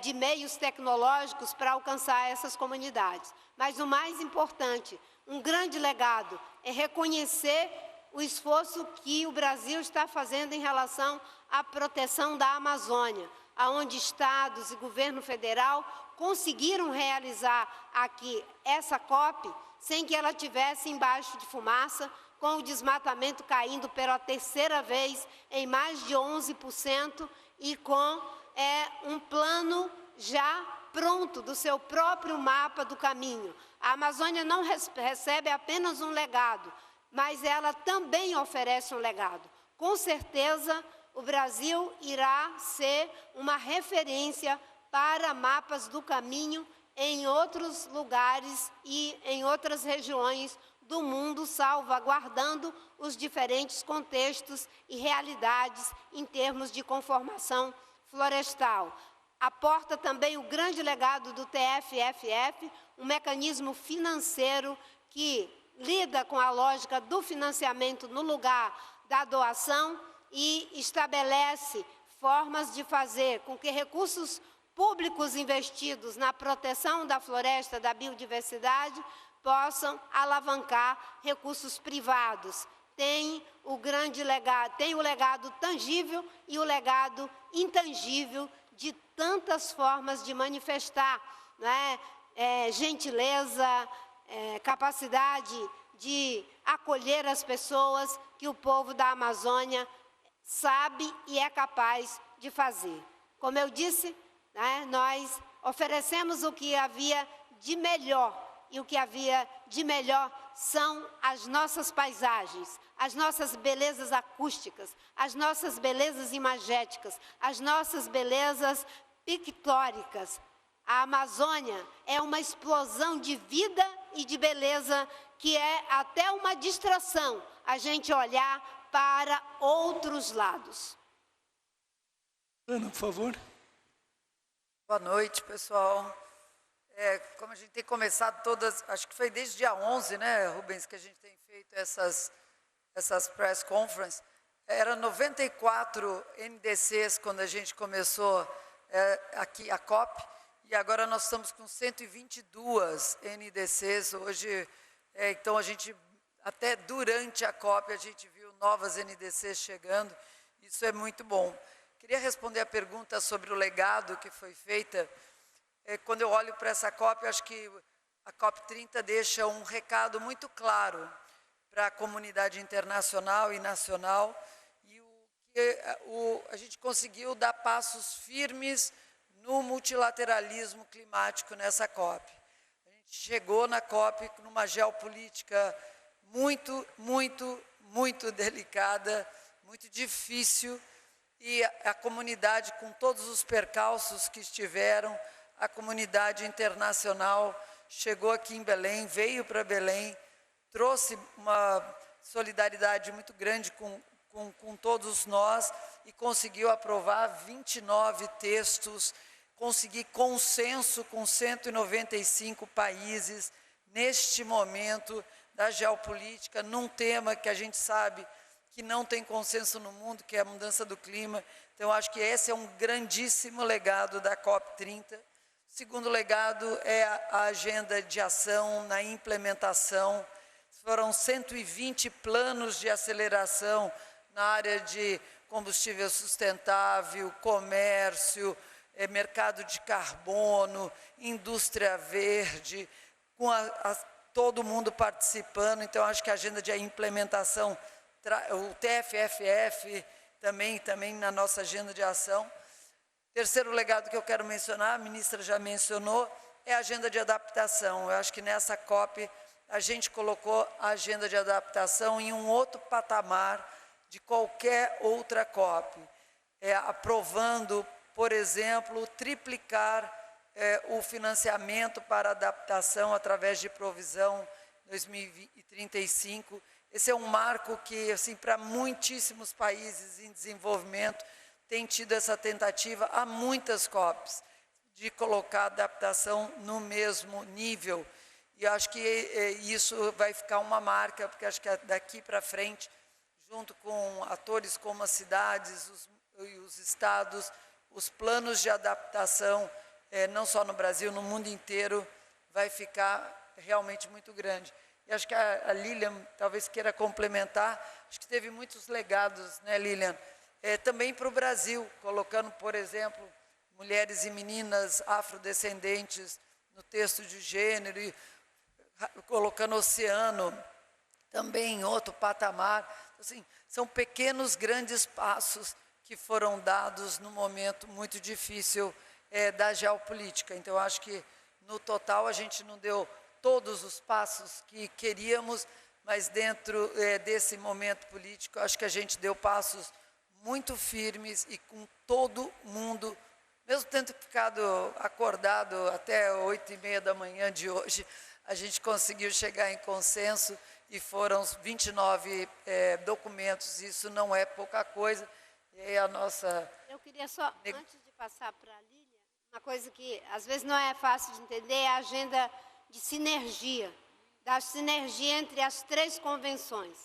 de meios tecnológicos para alcançar essas comunidades. Mas o mais importante, um grande legado, é reconhecer o esforço que o Brasil está fazendo em relação à proteção da Amazônia, onde estados e governo federal conseguiram realizar aqui essa COP sem que ela tivesse embaixo de fumaça, com o desmatamento caindo pela terceira vez em mais de 11% e com um plano já pronto do seu próprio mapa do caminho. A Amazônia não recebe apenas um legado, mas ela também oferece um legado. Com certeza, o Brasil irá ser uma referência para mapas do caminho em outros lugares e em outras regiões do mundo, salvaguardando os diferentes contextos e realidades em termos de conformação florestal. Aporta também o grande legado do TFFF, um mecanismo financeiro que lida com a lógica do financiamento no lugar da doação e estabelece formas de fazer com que recursos públicos investidos na proteção da floresta, da biodiversidade, possam alavancar recursos privados. Tem o grande legado, tem o legado tangível e o legado intangível de tantas formas de manifestar, né? Gentileza, capacidade de acolher as pessoas que o povo da Amazônia sabe e é capaz de fazer. Como eu disse, né, nós oferecemos o que havia de melhor, e o que havia de melhor são as nossas paisagens, as nossas belezas acústicas, as nossas belezas imagéticas, as nossas belezas pictóricas. A Amazônia é uma explosão de vida e de beleza, que é até uma distração a gente olhar para outros lados. Ana, por favor. Boa noite, pessoal. Como a gente tem começado todas, acho que foi desde dia 11, né, Rubens, que a gente tem feito essas press conferences. Era 94 NDCs quando a gente começou aqui a COP, e agora nós estamos com 122 NDCs hoje. Então, a gente, até durante a COP, a gente viu novas NDCs chegando, isso é muito bom. Queria responder a pergunta sobre o legado que foi feita. Quando eu olho para essa COP, eu acho que a COP30 deixa um recado muito claro para a comunidade internacional e nacional, e a gente conseguiu dar passos firmes no multilateralismo climático nessa COP. A gente chegou na COP numa geopolítica muito, muito, muito delicada, muito difícil, e a comunidade, com todos os percalços que estiveram, a comunidade internacional chegou aqui em Belém, veio para Belém, trouxe uma solidariedade muito grande com todos nós e conseguiu aprovar 29 textos, conseguir consenso com 195 países neste momento da geopolítica, num tema que a gente sabe que não tem consenso no mundo, que é a mudança do clima. Então, acho que esse é um grandíssimo legado da COP30. O segundo legado é a agenda de ação na implementação. Foram 120 planos de aceleração na área de combustível sustentável, comércio, mercado de carbono, indústria verde, com todo mundo participando. Então, acho que a agenda de implementação, o TFFF também na nossa agenda de ação. Terceiro legado que eu quero mencionar, a ministra já mencionou, é a agenda de adaptação. Eu acho que nessa COP a gente colocou a agenda de adaptação em um outro patamar de qualquer outra COP, aprovando, por exemplo, triplicar o financiamento para adaptação através de provisão 2035. Esse é um marco que, assim, para muitíssimos países em desenvolvimento, tem tido essa tentativa há muitas COPs, de colocar a adaptação no mesmo nível. E acho que isso vai ficar uma marca, porque acho que daqui para frente, junto com atores como as cidades e os estados, os planos de adaptação, não só no Brasil, no mundo inteiro, vai ficar realmente muito grande. E acho que a Lilian talvez queira complementar, acho que teve muitos legados, né, Lilian? Também para o Brasil, colocando, por exemplo, mulheres e meninas afrodescendentes no texto de gênero, e colocando oceano também em outro patamar. Assim, são pequenos, grandes passos que foram dados num momento muito difícil da geopolítica. Então, acho que, no total, a gente não deu todos os passos que queríamos, mas dentro desse momento político, acho que a gente deu passos muito firmes e com todo mundo, mesmo tendo ficado acordado até 8h30 da manhã de hoje, a gente conseguiu chegar em consenso e foram 29 documentos. Isso não é pouca coisa. E aí a nossa... Eu queria só, antes de passar para a Lília, uma coisa que às vezes não é fácil de entender é a agenda de sinergia, da sinergia entre as 3 convenções.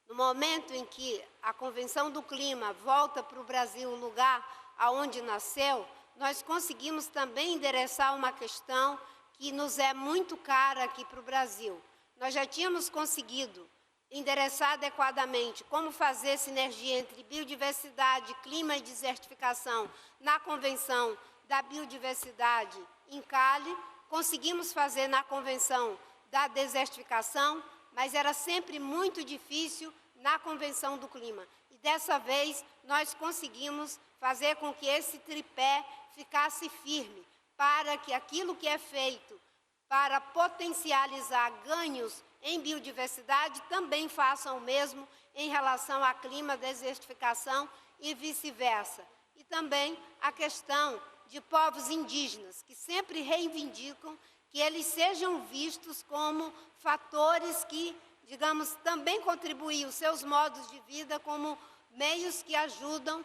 No momento em que a Convenção do Clima volta para o Brasil, o lugar aonde nasceu, nós conseguimos também endereçar uma questão que nos é muito cara aqui para o Brasil. Nós já tínhamos conseguido endereçar adequadamente como fazer sinergia entre biodiversidade, clima e desertificação na Convenção da Biodiversidade em Cali, conseguimos fazer na Convenção da Desertificação, mas era sempre muito difícil na Convenção do Clima. E dessa vez nós conseguimos fazer com que esse tripé ficasse firme, para que aquilo que é feito para potencializar ganhos em biodiversidade também façam o mesmo em relação a clima, desertificação e vice-versa. E também a questão de povos indígenas, que sempre reivindicam que eles sejam vistos como fatores que, digamos, também contribuem os seus modos de vida como meios que ajudam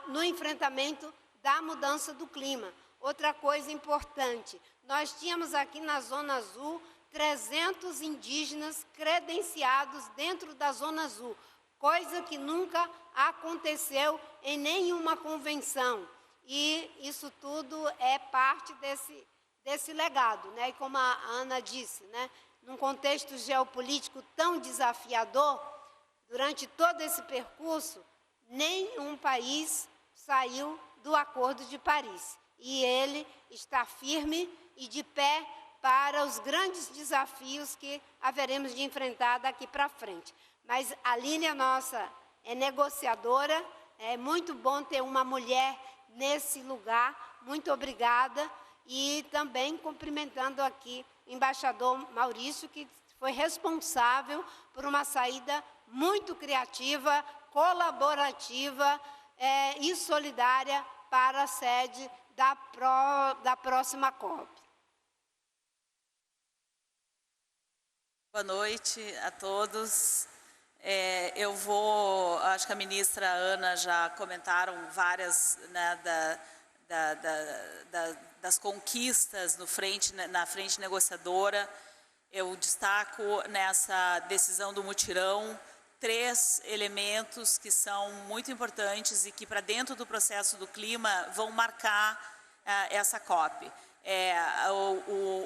no enfrentamento da mudança do clima. Outra coisa importante, nós tínhamos aqui na Zona Azul 300 indígenas credenciados dentro da Zona Azul, coisa que nunca aconteceu em nenhuma convenção. E isso tudo é parte desse legado, né? E como a Ana disse, né? Num contexto geopolítico tão desafiador, durante todo esse percurso, nenhum país saiu do Acordo de Paris. E ele está firme e de pé para os grandes desafios que haveremos de enfrentar daqui para frente. Mas a Aline, nossa, é negociadora, é muito bom ter uma mulher nesse lugar, muito obrigada. E também cumprimentando aqui o embaixador Maurício, que foi responsável por uma saída muito criativa, colaborativa e solidária para a sede da próxima COP. Boa noite a todos. Acho que a ministra Ana já comentaram várias, né, das conquistas na frente negociadora. Eu destaco nessa decisão do mutirão 3 elementos que são muito importantes e que, para dentro do processo do clima, vão marcar essa COP.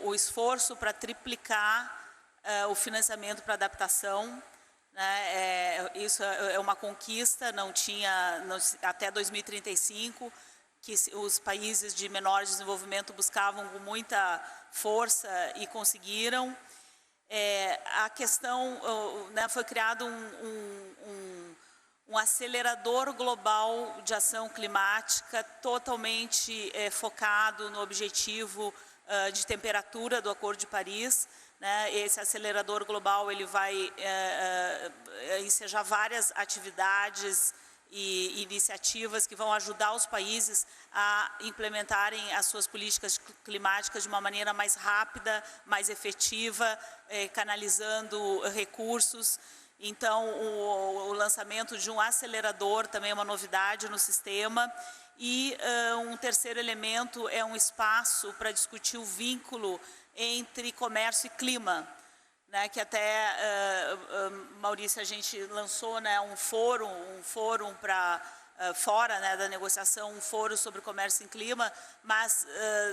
O esforço para triplicar o financiamento para adaptação, né? Isso é uma conquista, até 2035, que os países de menor desenvolvimento buscavam com muita força e conseguiram. A questão, né, foi criado um acelerador global de ação climática totalmente focado no objetivo de temperatura do Acordo de Paris, né? Esse acelerador global ele vai ensejar várias atividades e iniciativas que vão ajudar os países a implementarem as suas políticas climáticas de uma maneira mais rápida, mais efetiva, canalizando recursos. Então, o lançamento de um acelerador também é uma novidade no sistema. E um terceiro elemento é um espaço para discutir o vínculo entre comércio e clima, né, que até, Maurício, a gente lançou, né, um fórum para, fora, né, da negociação, um fórum sobre comércio e clima, mas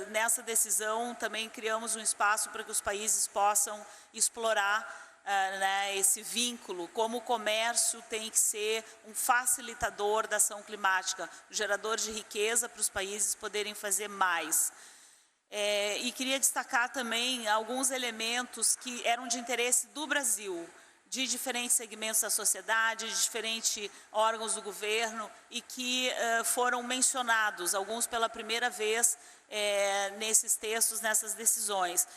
nessa decisão também criamos um espaço para que os países possam explorar né, esse vínculo, como o comércio tem que ser um facilitador da ação climática, um gerador de riqueza para os países poderem fazer mais. E queria destacar também alguns elementos que eram de interesse do Brasil, de diferentes segmentos da sociedade, de diferentes órgãos do governo e que foram mencionados, alguns pela primeira vez nesses textos, nessas decisões.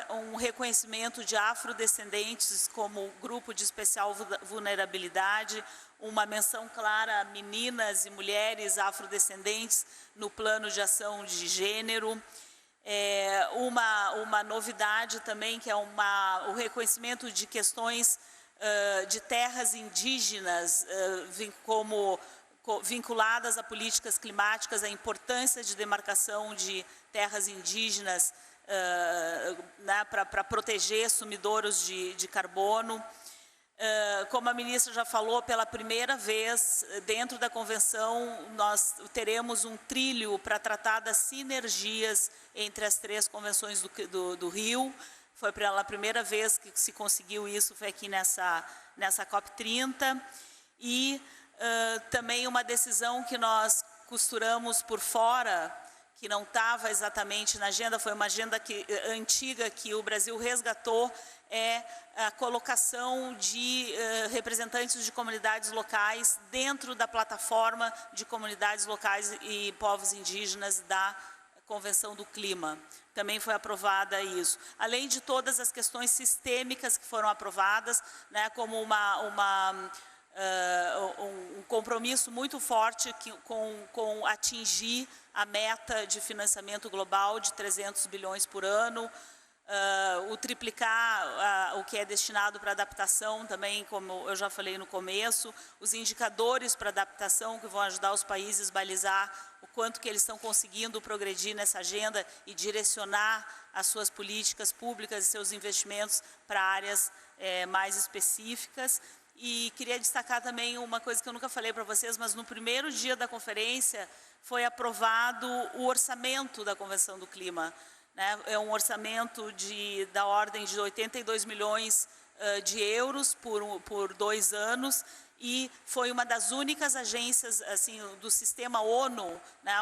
Um reconhecimento de afrodescendentes como grupo de especial vulnerabilidade, uma menção clara a meninas e mulheres afrodescendentes no plano de ação de gênero. Uma novidade também, que é o reconhecimento de questões de terras indígenas como vinculadas a políticas climáticas, a importância de demarcação de terras indígenas né, para proteger sumidouros de carbono. Como a ministra já falou, pela primeira vez dentro da convenção nós teremos um trilho para tratar das sinergias entre as 3 convenções do Rio. Foi pela primeira vez que se conseguiu isso, foi aqui nessa COP30. E também uma decisão que nós costuramos por fora, que não estava exatamente na agenda, foi uma agenda antiga que o Brasil resgatou, a colocação de representantes de comunidades locais dentro da plataforma de comunidades locais e povos indígenas da Convenção do Clima. Também foi aprovada isso. Além de todas as questões sistêmicas que foram aprovadas, né, como uma um compromisso muito forte com atingir a meta de financiamento global de 300 bilhões por ano, o triplicar o que é destinado para adaptação também, como eu já falei no começo, os indicadores para adaptação que vão ajudar os países a balizar o quanto que eles estão conseguindo progredir nessa agenda e direcionar as suas políticas públicas e seus investimentos para áreas mais específicas. E queria destacar também uma coisa que eu nunca falei para vocês, mas no primeiro dia da conferência foi aprovado o orçamento da Convenção do Clima. Né? É um orçamento da ordem de 82 milhões de euros por 2 anos, e foi uma das únicas agências assim, do sistema ONU, né,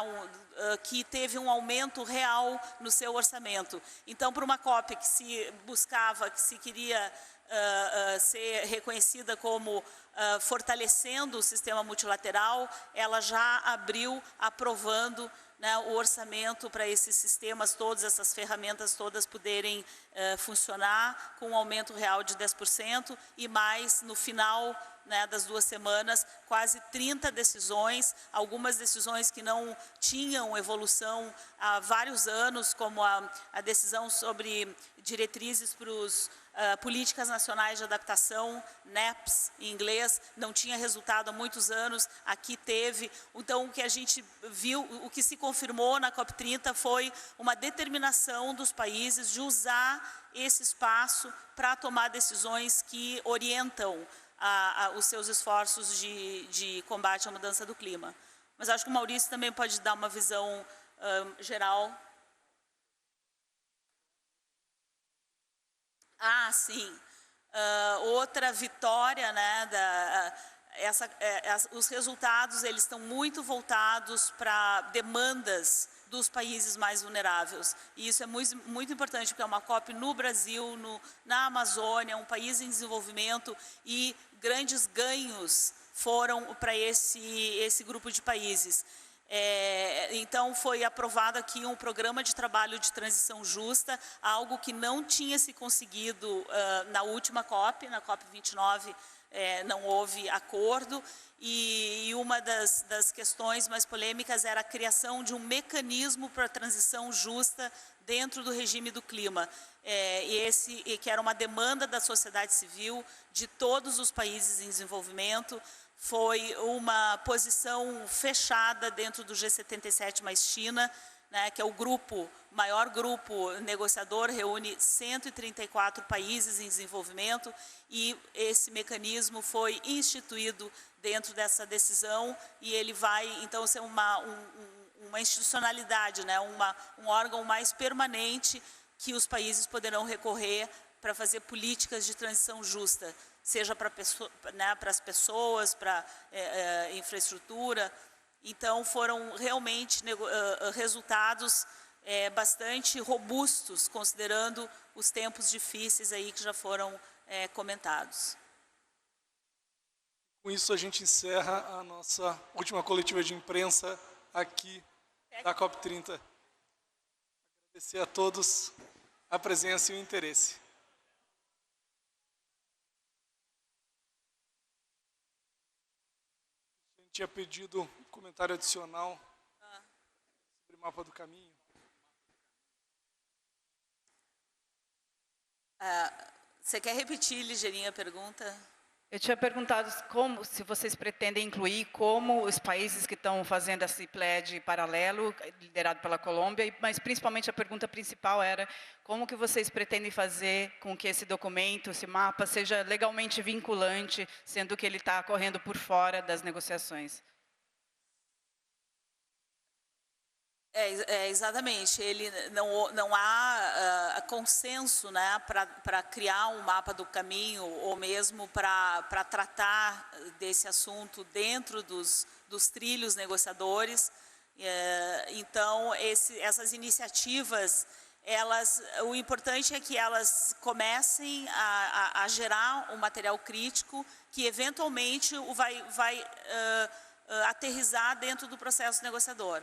que teve um aumento real no seu orçamento. Então, para uma COP que se queria ser reconhecida como fortalecendo o sistema multilateral, ela já abriu aprovando, né, o orçamento para esses sistemas todos, essas ferramentas todas poderem funcionar com um aumento real de 10% e mais no final, né, das 2 semanas, quase 30 decisões, algumas decisões que não tinham evolução há vários anos, como a decisão sobre diretrizes para os políticas nacionais de adaptação, NEPs em inglês, não tinha resultado há muitos anos, aqui teve. Então, o que a gente viu, o que se confirmou na COP30 foi uma determinação dos países de usar esse espaço para tomar decisões que orientam os seus esforços de combate à mudança do clima. Mas acho que o Maurício também pode dar uma visão geral. Ah, sim. Outra vitória, né, os resultados eles estão muito voltados para demandas dos países mais vulneráveis. E isso é muito importante, porque é uma COP no Brasil, na Amazônia, um país em desenvolvimento, e grandes ganhos foram para esse grupo de países. Então, foi aprovado aqui um programa de trabalho de transição justa, algo que não tinha se conseguido na última COP, na COP29 não houve acordo, e uma das questões mais polêmicas era a criação de um mecanismo para a transição justa dentro do regime do clima, que era uma demanda da sociedade civil de todos os países em desenvolvimento. Foi uma posição fechada dentro do G77 mais China, né, que é o maior grupo negociador, reúne 134 países em desenvolvimento, e esse mecanismo foi instituído dentro dessa decisão, e ele vai, então, ser uma institucionalidade, né, um órgão mais permanente que os países poderão recorrer para fazer políticas de transição justa, seja para as pessoas, para infraestrutura. Então, foram realmente resultados bastante robustos, considerando os tempos difíceis aí que já foram comentados. Com isso, a gente encerra a nossa última coletiva de imprensa aqui da COP30. Agradecer a todos a presença e o interesse. A gente tinha pedido um comentário adicional sobre o mapa do caminho. Você quer repetir ligeirinho a pergunta? Eu tinha perguntado se vocês pretendem incluir como os países que estão fazendo esse pledge paralelo, liderado pela Colômbia, mas principalmente a pergunta principal era como que vocês pretendem fazer com que esse documento, esse mapa, seja legalmente vinculante, sendo que ele está correndo por fora das negociações. Exatamente. Não há consenso, né, para criar um mapa do caminho, ou mesmo para tratar desse assunto dentro dos trilhos negociadores. Então, essas iniciativas, o importante é que elas comecem a gerar um material crítico que, eventualmente, vai aterrissar dentro do processo negociador.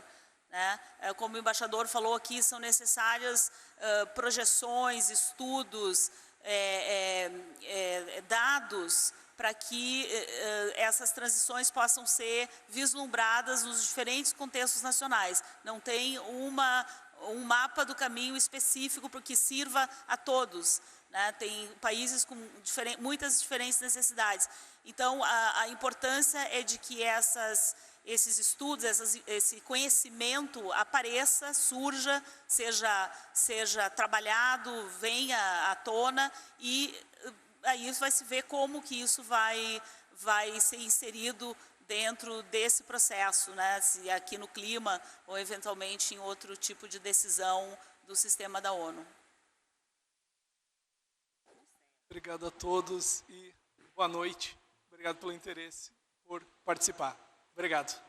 Como o embaixador falou aqui, são necessárias projeções, estudos, dados para que essas transições possam ser vislumbradas nos diferentes contextos nacionais. Não tem um mapa do caminho específico que sirva a todos, né? Tem países com muitas diferentes necessidades. Então, a importância é de que esses estudos, esse conhecimento apareça, surja, seja trabalhado, venha à tona e aí vai se ver como que isso vai ser inserido dentro desse processo, né? Se aqui no clima ou eventualmente em outro tipo de decisão do sistema da ONU. Obrigado a todos e boa noite. Obrigado pelo interesse, por participar. Obrigado.